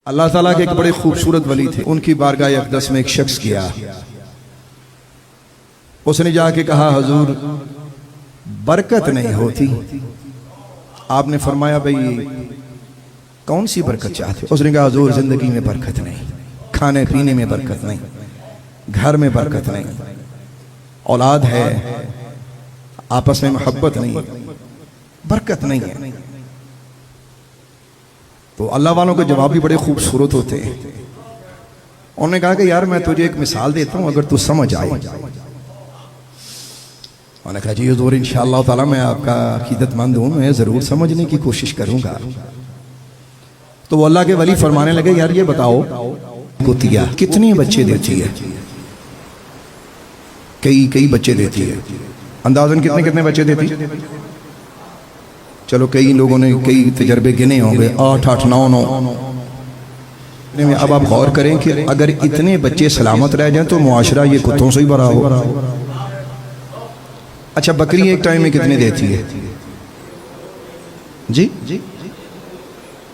اللہ تعالیٰ کے ایک بڑے خوبصورت ولی تھے، ان کی بارگاہ اقدس میں ایک شخص گیا، اس نے جا کے کہا حضور برکت نہیں ہوتی۔ آپ نے فرمایا بھئی کون سی برکت چاہتے؟ اس نے کہا حضور زندگی میں برکت نہیں، کھانے پینے میں برکت نہیں، گھر میں برکت نہیں، اولاد ہے آپس میں محبت نہیں، برکت نہیں ہے۔ تو اللہ والوں کے جواب بھی بڑے خوبصورت ہوتے ہیں۔ انہوں نے کہا کہ یار میں تجھے ایک مثال دیتا ہوں اگر تو سمجھ آئے۔ انہوں نے کہا جی حضور انشاءاللہ تعالی میں آپ کا عقیدت مند ہوں، میں ضرور سمجھنے کی کوشش کروں گا۔ تو وہ اللہ کے ولی فرمانے لگے یار یہ بتاؤ کتیا کتنی بچے دیتی ہے؟ کئی بچے دیتی ہے، اندازاً کتنے بچے دیتی؟ چلو کئی لوگوں نے کئی تجربے گنے ہوں گے، 8 9 اب آپ غور کریں کہ اگر اتنے بچے سلامت رہ جائیں تو معاشرہ یہ کتوں سے ہی بھرا ہو۔ اچھا بکری ایک ٹائم میں کتنے دیتی ہے جی؟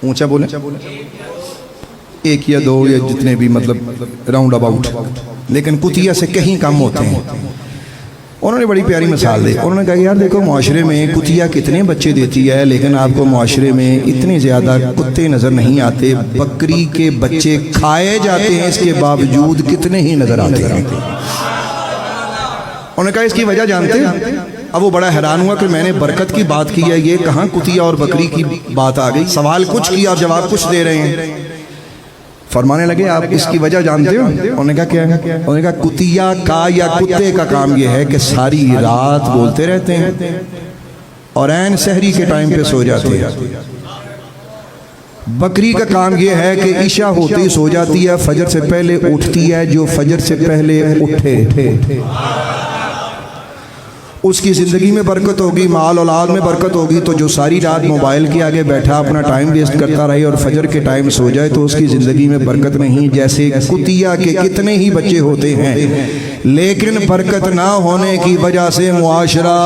اونچا بولیں، ایک یا دو یا جتنے بھی مطلب راؤنڈ اباؤٹ، لیکن کتیا سے کہیں کم ہوتے ہیں۔ انہوں نے بڑی پیاری مثال دی، انہوں نے کہا یار دیکھو معاشرے میں کتیا کتنے بچے دیتی ہے لیکن آپ کو معاشرے میں اتنے زیادہ کتے نظر نہیں آتے، بکری کے بچے کھائے جاتے ہیں اس کے باوجود کتنے ہی نظر آتے ہیں۔ انہوں نے کہا اس کی وجہ جانتے ہیں؟ اب وہ بڑا حیران ہوا کہ میں نے برکت کی بات کی ہے، یہ کہاں کتیا اور بکری کی بات آ گئی؟ سوال کچھ کیا اور جواب کچھ دے رہے ہیں۔ فرمانے لگے آپ اس کی وجہ جانتے ہو؟ انہوں نے کہا کیا ہے؟ انہوں نے کہا کتیا کا یا کتے کا کام یہ ہے کہ ساری رات بولتے رہتے ہیں اور عین سحری کے ٹائم پہ سو جاتے ہیں۔ بکری کا کام یہ ہے کہ عشاء ہوتے ہی سو جاتی ہے، فجر سے پہلے اٹھتی ہے، جو فجر سے پہلے اٹھے اس کی زندگی میں برکت ہوگی، مال اولاد میں برکت ہوگی۔ تو جو ساری رات موبائل کے آگے بیٹھا اپنا ٹائم ویسٹ کرتا رہے اور فجر کے ٹائم سو جائے تو اس کی زندگی میں برکت نہیں۔ جیسے کتیا کے کتنے ہی بچے ہوتے ہیں لیکن برکت نہ ہونے کی وجہ سے معاشرہ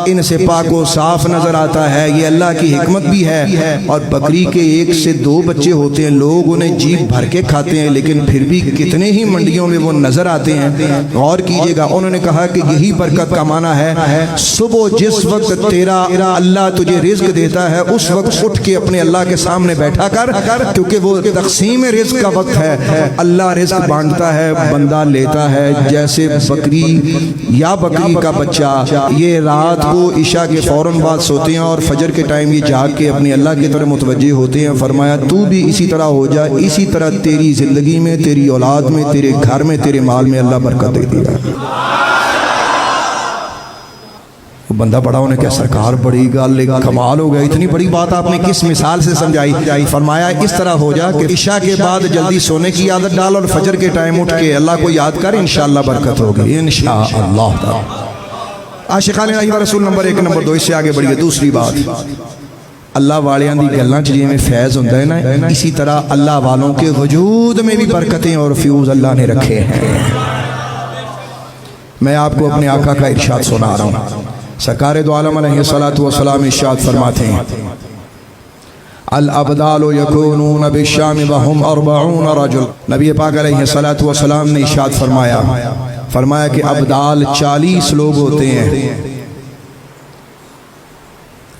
ان سے پاک و صاف نظر آتا ہے، یہ اللہ کی حکمت بھی ہے۔ اور بکری کے 1 سے 2 بچے ہوتے ہیں، لوگ انہیں جیب بھر کے کھاتے ہیں لیکن پھر بھی کتنے ہی منڈیوں میں وہ نظر آتے ہیں۔ غور کیجئے گا، انہوں نے کہا کہ یہی برکت کا معنی ہے صبح جس وقت تیرا اللہ تجھے رزق دیتا ہے اس وقت اٹھ کے اپنے اللہ کے سامنے بیٹھا کر، کیونکہ وہ تقسیم رزق کا وقت ہے۔ اللہ رزق بانٹتا ہے، بندہ لیتا ہے۔ جیسے بکری یا بکری کا بچہ یہ رات کو عشاء کے فوراً بعد سوتے ہیں اور فجر کے ٹائم یہ جاگ کے اپنے اللہ کی طرف متوجہ ہوتے ہیں۔ فرمایا تو بھی اسی طرح ہو جا، اسی طرح تیری زندگی میں، تیری اولاد میں، تیرے گھر میں، تیرے مال میں اللہ برکت دے دے گا۔ بندہ بڑا ہونے کیا سرکار بڑی گل کمال ہو گیا، اتنی بڑی بات آپ نے کس مثال سے سمجھائی؟ فرمایا اس طرح ہو جا کہ عشاء کے بعد جلدی سونے کی عادت ڈال اور فجر کے ٹائم اٹھ کے اللہ کو یاد کر، انشاءاللہ برکت ہوگی انشاءاللہ۔ عاشقان اللہ و رسول نمبر 1 نمبر 2 اس سے آگے بڑھیے۔ دوسری بات، اللہ والیاں دی گلاں چ جویں فیض ہوندا ہے نا، اسی طرح اللہ والوں کے وجود میں بھی برکتیں اور فیوز اللہ نے رکھے ہیں۔ میں آپ کو اپنے آقا کا ارشاد سنا رہا ہوں۔ سرکار دو عالم علیہ السلام ارشاد فرماتے ہیں الابدال یکونون بالشام وهم 40 رجل۔ نبی پاک علیہ السلام نے ارشاد فرمایا کہ ابدال 40 لوگ ہوتے ہیں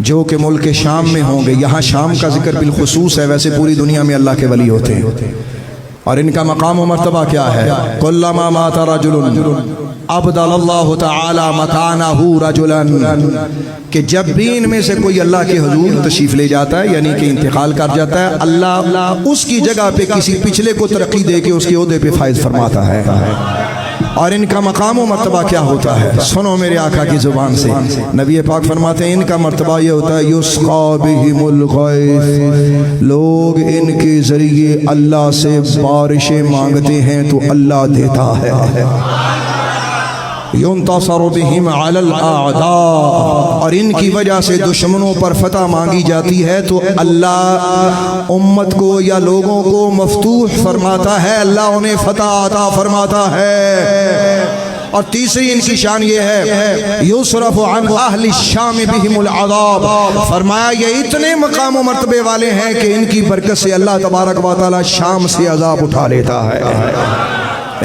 جو کہ ملک شام میں ہوں گے۔ یہاں شام کا ذکر بالخصوص ہے، ویسے پوری دنیا میں اللہ کے ولی ہوتے ہیں۔ اور ان کا مقام و مرتبہ کیا ہے؟ کلما مات رجل ابدل اللہ تعالی مکانہ رجلا، کہ جب بھی ان میں سے کوئی اللہ کے حضور تشریف لے جاتا ہے یعنی کہ انتقال کر جاتا ہے، اللہ اس کی جگہ پہ کسی پچھلے کو ترقی دے کے اس کے عہدے پہ فائز فرماتا ہے۔ اور ان کا مقام و مرتبہ کیا ہوتا ہے؟ سنو میرے آقا کی زبان سے، نبی پاک فرماتے ہیں ان کا مرتبہ یہ ہوتا ہے یسقا بہم الغیث، لوگ ان کے ذریعے اللہ سے بارشیں مانگتے ہیں تو اللہ دیتا ہے۔ ينتصر بهم على الاعداء، اور ان کی وجہ سے دشمنوں پر فتح مانگی جاتی ہے تو اللہ امت کو یا لوگوں کو مفتوح فرماتا ہے، اللہ انہیں فتح عطا فرماتا ہے۔ اور تیسری ان کی شان یہ ہے یصرف عن اہل الشام بہم العذاب، فرمایا یہ اتنے مقام و مرتبے والے ہیں کہ ان کی برکت سے اللہ تبارک و تعالی شام سے عذاب اٹھا لیتا ہے۔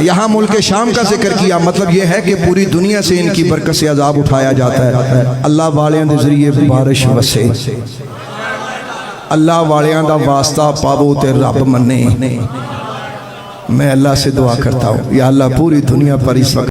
یہاں ملک شام کا ذکر کیا، مطلب یہ ہے کہ پوری دنیا سے ان کی برکت سے عذاب اٹھایا جاتا ہے۔ اللہ والیاں دے ذریعے بارش وسے، اللہ والیاں دا واسطہ پاو تے رب منے۔ میں اللہ سے دعا کرتا ہوں یا اللہ پوری دنیا پر اس وقت